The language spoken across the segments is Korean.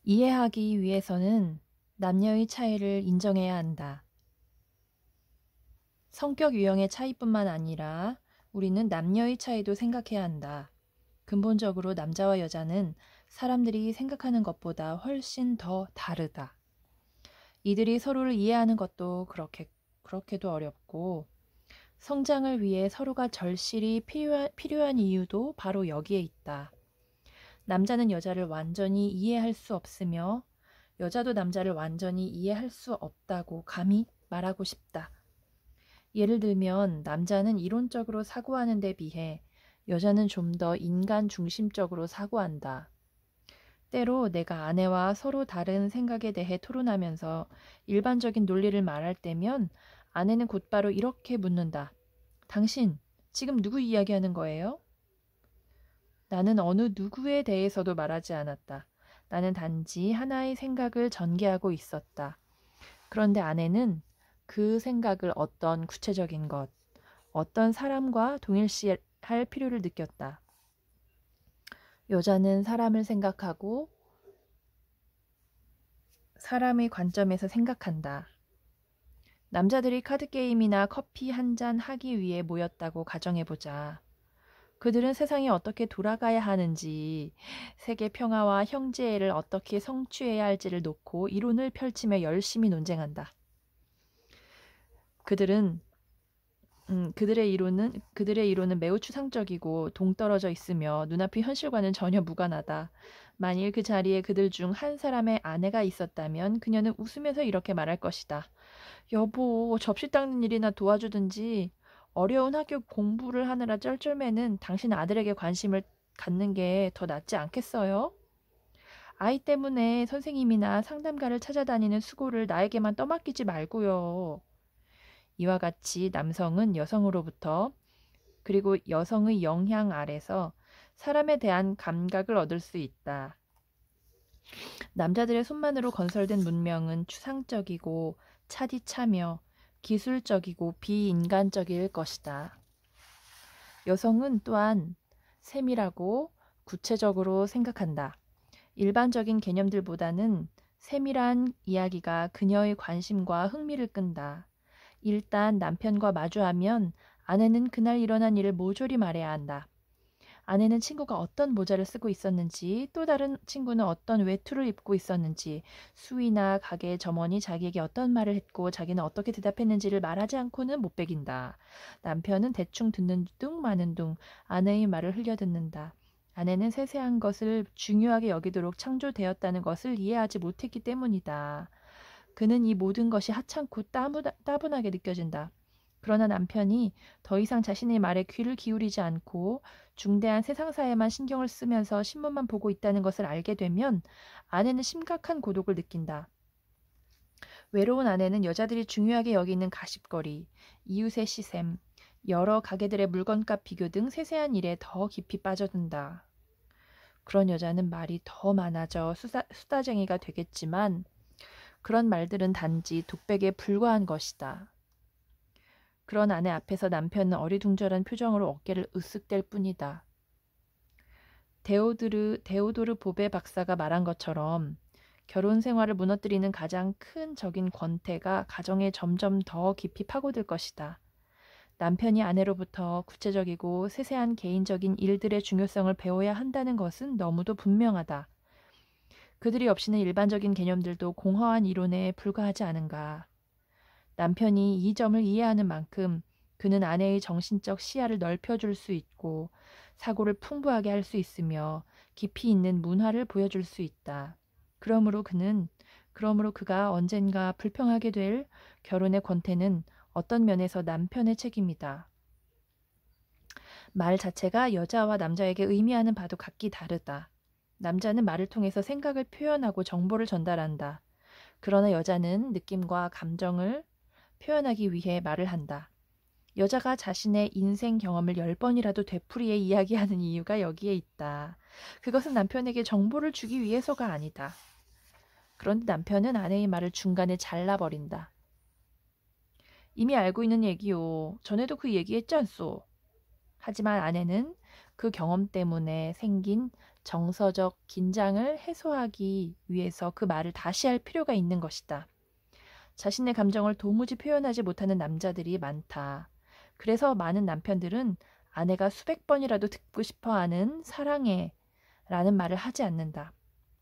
이해하기 위해서는 남녀의 차이를 인정해야 한다. 성격 유형의 차이뿐만 아니라 우리는 남녀의 차이도 생각해야 한다. 근본적으로 남자와 여자는 사람들이 생각하는 것보다 훨씬 더 다르다. 이들이 서로를 이해하는 것도 그렇게도 어렵고, 성장을 위해 서로가 절실히 필요한 이유도 바로 여기에 있다. 남자는 여자를 완전히 이해할 수 없으며 여자도 남자를 완전히 이해할 수 없다고 감히 말하고 싶다. 예를 들면 남자는 이론적으로 사고하는 데 비해 여자는 좀 더 인간 중심적으로 사고한다. 때로 내가 아내와 서로 다른 생각에 대해 토론하면서 일반적인 논리를 말할 때면 아내는 곧바로 이렇게 묻는다. 당신, 지금 누구 이야기하는 거예요? 나는 어느 누구에 대해서도 말하지 않았다. 나는 단지 하나의 생각을 전개하고 있었다. 그런데 아내는 그 생각을 어떤 구체적인 것, 어떤 사람과 동일시할 필요를 느꼈다. 여자는 사람을 생각하고 사람의 관점에서 생각한다. 남자들이 카드게임이나 커피 한 잔 하기 위해 모였다고 가정해보자. 그들은 세상이 어떻게 돌아가야 하는지, 세계 평화와 형제애를 어떻게 성취해야 할지를 놓고 이론을 펼치며 열심히 논쟁한다. 그들의 이론은 매우 추상적이고 동떨어져 있으며 눈앞의 현실과는 전혀 무관하다. 만일 그 자리에 그들 중 한 사람의 아내가 있었다면 그녀는 웃으면서 이렇게 말할 것이다. 여보, 접시 닦는 일이나 도와주든지 어려운 학교 공부를 하느라 쩔쩔매는 당신 아들에게 관심을 갖는 게 더 낫지 않겠어요? 아이 때문에 선생님이나 상담가를 찾아다니는 수고를 나에게만 떠맡기지 말고요. 이와 같이 남성은 여성으로부터 그리고 여성의 영향 아래서 사람에 대한 감각을 얻을 수 있다. 남자들의 손만으로 건설된 문명은 추상적이고 차디차며 기술적이고 비인간적일 것이다. 여성은 또한 세밀하고 구체적으로 생각한다. 일반적인 개념들보다는 세밀한 이야기가 그녀의 관심과 흥미를 끈다. 일단 남편과 마주하면 아내는 그날 일어난 일을 모조리 말해야 한다. 아내는 친구가 어떤 모자를 쓰고 있었는지, 또 다른 친구는 어떤 외투를 입고 있었는지, 수위나 가게 점원이 자기에게 어떤 말을 했고 자기는 어떻게 대답했는지를 말하지 않고는 못 베긴다. 남편은 대충 듣는 둥 마는 둥 아내의 말을 흘려듣는다. 아내는 세세한 것을 중요하게 여기도록 창조되었다는 것을 이해하지 못했기 때문이다. 그는 이 모든 것이 하찮고 따분하게 느껴진다. 그러나 남편이 더 이상 자신의 말에 귀를 기울이지 않고 중대한 세상사에만 신경을 쓰면서 신문만 보고 있다는 것을 알게 되면 아내는 심각한 고독을 느낀다. 외로운 아내는 여자들이 중요하게 여기는 가십거리, 이웃의 시샘, 여러 가게들의 물건값 비교 등 세세한 일에 더 깊이 빠져든다. 그런 여자는 말이 더 많아져 수다쟁이가 되겠지만 그런 말들은 단지 독백에 불과한 것이다. 그런 아내 앞에서 남편은 어리둥절한 표정으로 어깨를 으쓱댈 뿐이다. 데오도르 보베 박사가 말한 것처럼 결혼 생활을 무너뜨리는 가장 큰 적인 권태가 가정에 점점 더 깊이 파고들 것이다. 남편이 아내로부터 구체적이고 세세한 개인적인 일들의 중요성을 배워야 한다는 것은 너무도 분명하다. 그들이 없이는 일반적인 개념들도 공허한 이론에 불과하지 않은가. 남편이 이 점을 이해하는 만큼 그는 아내의 정신적 시야를 넓혀줄 수 있고 사고를 풍부하게 할 수 있으며 깊이 있는 문화를 보여줄 수 있다. 그러므로 그가 언젠가 불평하게 될 결혼의 권태는 어떤 면에서 남편의 책임이다. 말 자체가 여자와 남자에게 의미하는 바도 각기 다르다. 남자는 말을 통해서 생각을 표현하고 정보를 전달한다. 그러나 여자는 느낌과 감정을 표현하기 위해 말을 한다. 여자가 자신의 인생 경험을 10번이라도 되풀이해 이야기하는 이유가 여기에 있다. 그것은 남편에게 정보를 주기 위해서가 아니다. 그런데 남편은 아내의 말을 중간에 잘라버린다. 이미 알고 있는 얘기요. 전에도 그 얘기했지 않소. 하지만 아내는 그 경험 때문에 생긴 정서적 긴장을 해소하기 위해서 그 말을 다시 할 필요가 있는 것이다. 자신의 감정을 도무지 표현하지 못하는 남자들이 많다. 그래서 많은 남편들은 아내가 수백 번이라도 듣고 싶어 하는 사랑해 라는 말을 하지 않는다.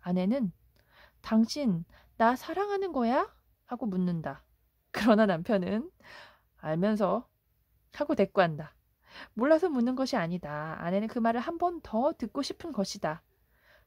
아내는 당신 나 사랑하는 거야? 하고 묻는다. 그러나 남편은 알면서 하고 대꾸한다. 몰라서 묻는 것이 아니다. 아내는 그 말을 한 번 더 듣고 싶은 것이다.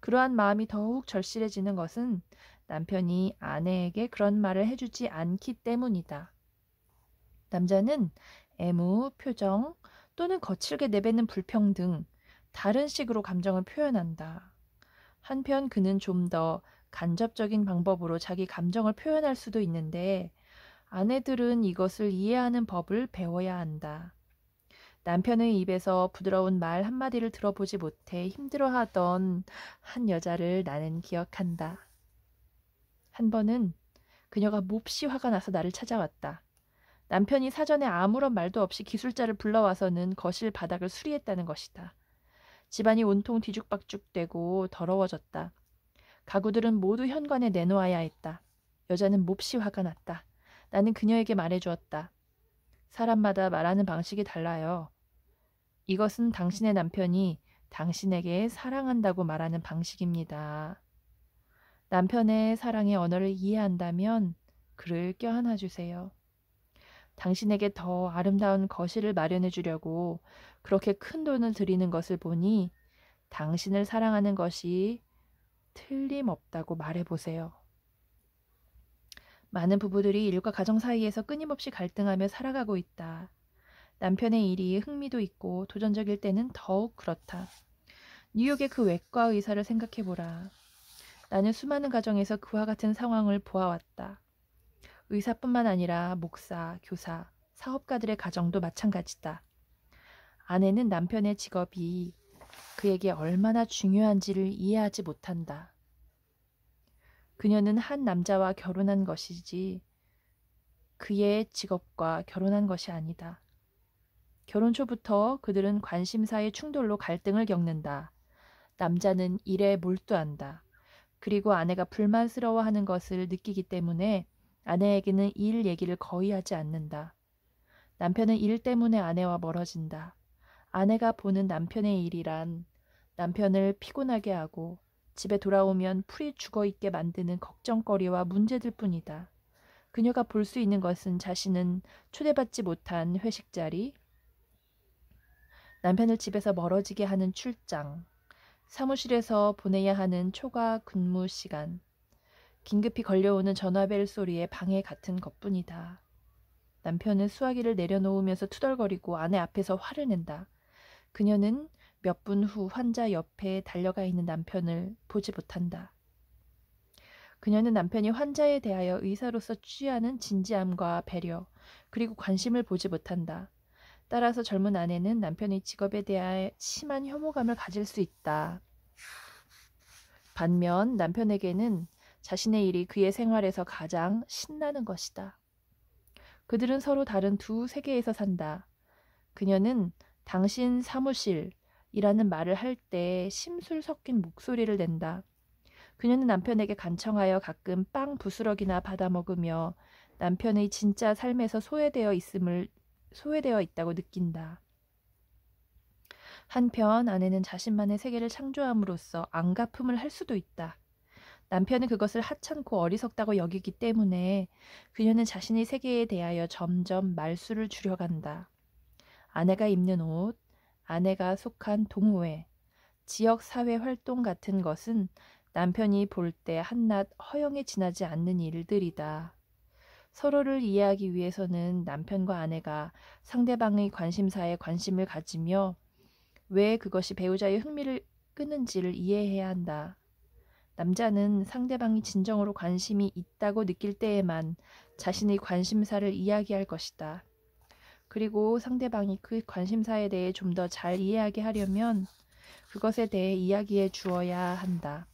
그러한 마음이 더욱 절실해지는 것은 남편이 아내에게 그런 말을 해주지 않기 때문이다. 남자는 애무, 표정 또는 거칠게 내뱉는 불평 등 다른 식으로 감정을 표현한다. 한편 그는 좀 더 간접적인 방법으로 자기 감정을 표현할 수도 있는데 아내들은 이것을 이해하는 법을 배워야 한다. 남편의 입에서 부드러운 말 한마디를 들어보지 못해 힘들어하던 한 여자를 나는 기억한다. 한 번은 그녀가 몹시 화가 나서 나를 찾아왔다. 남편이 사전에 아무런 말도 없이 기술자를 불러와서는 거실 바닥을 수리했다는 것이다. 집안이 온통 뒤죽박죽되고 더러워졌다. 가구들은 모두 현관에 내놓아야 했다. 여자는 몹시 화가 났다. 나는 그녀에게 말해주었다. 사람마다 말하는 방식이 달라요. 이것은 당신의 남편이 당신에게 사랑한다고 말하는 방식입니다. 남편의 사랑의 언어를 이해한다면 그를 껴안아 주세요. 당신에게 더 아름다운 거실을 마련해 주려고 그렇게 큰 돈을 들이는 것을 보니 당신을 사랑하는 것이 틀림없다고 말해보세요. 많은 부부들이 일과 가정 사이에서 끊임없이 갈등하며 살아가고 있다. 남편의 일이 흥미도 있고 도전적일 때는 더욱 그렇다. 뉴욕의 그 외과 의사를 생각해보라. 나는 수많은 가정에서 그와 같은 상황을 보아왔다. 의사뿐만 아니라 목사, 교사, 사업가들의 가정도 마찬가지다. 아내는 남편의 직업이 그에게 얼마나 중요한지를 이해하지 못한다. 그녀는 한 남자와 결혼한 것이지 그의 직업과 결혼한 것이 아니다. 결혼 초부터 그들은 관심사의 충돌로 갈등을 겪는다. 남자는 일에 몰두한다. 그리고 아내가 불만스러워하는 것을 느끼기 때문에 아내에게는 일 얘기를 거의 하지 않는다. 남편은 일 때문에 아내와 멀어진다. 아내가 보는 남편의 일이란 남편을 피곤하게 하고 집에 돌아오면 풀이 죽어있게 만드는 걱정거리와 문제들 뿐이다. 그녀가 볼 수 있는 것은 자신은 초대받지 못한 회식 자리, 남편을 집에서 멀어지게 하는 출장, 사무실에서 보내야 하는 초과 근무 시간, 긴급히 걸려오는 전화벨 소리의 방해 같은 것뿐이다. 남편은 수화기를 내려놓으면서 투덜거리고 아내 앞에서 화를 낸다. 그녀는 몇 분 후 환자 옆에 달려가 있는 남편을 보지 못한다. 그녀는 남편이 환자에 대하여 의사로서 취하는 진지함과 배려, 그리고 관심을 보지 못한다. 따라서 젊은 아내는 남편의 직업에 대해 심한 혐오감을 가질 수 있다. 반면 남편에게는 자신의 일이 그의 생활에서 가장 신나는 것이다. 그들은 서로 다른 두 세계에서 산다. 그녀는 당신 사무실이라는 말을 할 때 심술 섞인 목소리를 낸다. 그녀는 남편에게 간청하여 가끔 빵 부스러기나 받아 먹으며 남편의 진짜 삶에서 소외되어 있다고 느낀다. 한편 아내는 자신만의 세계를 창조함으로써 안가품을 할 수도 있다. 남편은 그것을 하찮고 어리석다고 여기기 때문에 그녀는 자신의 세계에 대하여 점점 말수를 줄여간다. 아내가 입는 옷, 아내가 속한 동호회, 지역 사회 활동 같은 것은 남편이 볼 때 한낱 허영에 지나지 않는 일들이다. 서로를 이해하기 위해서는 남편과 아내가 상대방의 관심사에 관심을 가지며 왜 그것이 배우자의 흥미를 끄는지를 이해해야 한다. 남자는 상대방이 진정으로 관심이 있다고 느낄 때에만 자신의 관심사를 이야기할 것이다. 그리고 상대방이 그 관심사에 대해 좀 더 잘 이해하게 하려면 그것에 대해 이야기해 주어야 한다.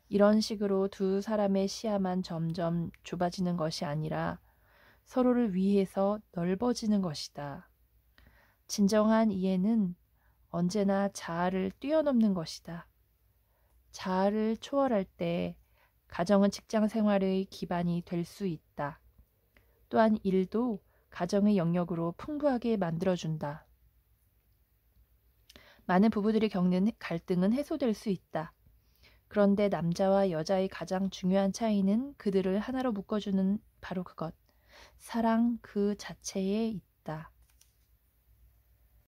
이런 식으로 두 사람의 시야만 점점 좁아지는 것이 아니라 서로를 위해서 넓어지는 것이다. 진정한 이해는 언제나 자아를 뛰어넘는 것이다. 자아를 초월할 때 가정은 직장 생활의 기반이 될 수 있다. 또한 일도 가정의 영역으로 풍부하게 만들어준다. 많은 부부들이 겪는 갈등은 해소될 수 있다. 그런데 남자와 여자의 가장 중요한 차이는 그들을 하나로 묶어주는 바로 그것, 사랑 그 자체에 있다.